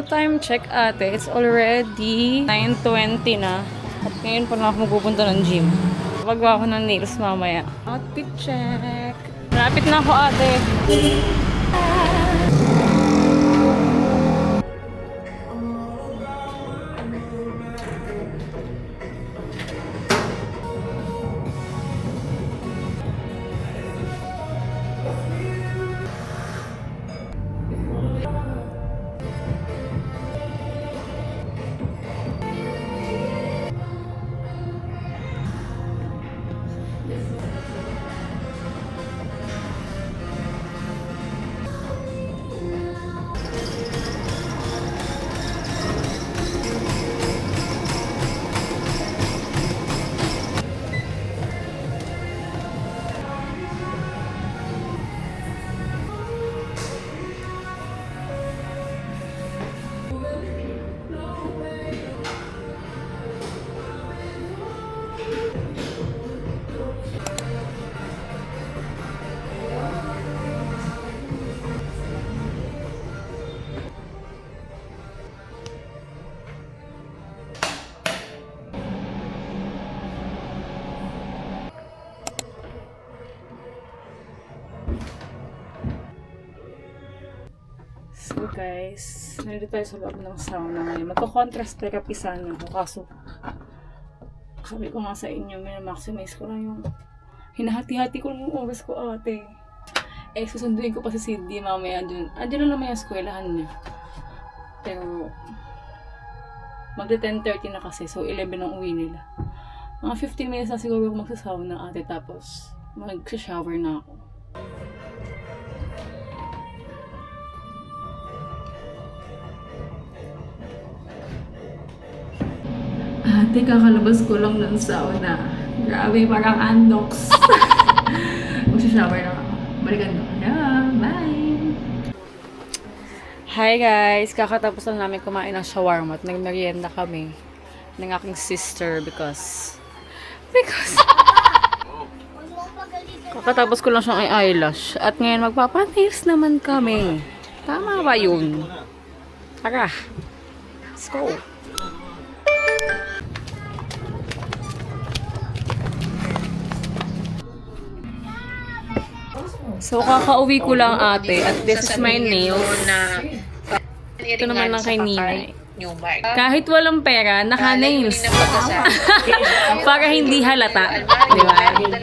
time check ate, it's already 9:20 na. At ngayon pa lang ako magpupunta ng gym. Pagawa ko ng nails mamaya. Outfit check. Malapit na ako ate. So guys, nandito tayo sa loob ng sauna ngayon. Magko-contrast makeup isa na ako. Kaso, sabi ko nga sa inyo, maximize ko lang yung hinahati-hati ko lang yung oras ko ate. Eh, susunduin ko pa si Cindy mamaya dun. Andyan lang naman yung eskwelahan niya. Pero, magda 10:30 na kasi. So, 11 ang uwi nila. Mga 15 minutes na siguro ako magsasauna ate. Tapos, mag-shower na ako. Ate, kakalabas ko lang ng sauna. Grabe, parang andox. Magsha-shower na ako. Balikan ko. Bye! Hi guys! Kakatapos lang namin kumain ng shawarma at nagmerienda kami ng aking sister because kakatapos ko lang siyang eyelash at ngayon magpapanails naman kami. Tama ba yun? Tara! Let's go! So, kakauwi ko lang ate at this is my nails. Ito naman lang kay Ninay. Kahit walang pera, naka-nails. Para hindi halata. Diba?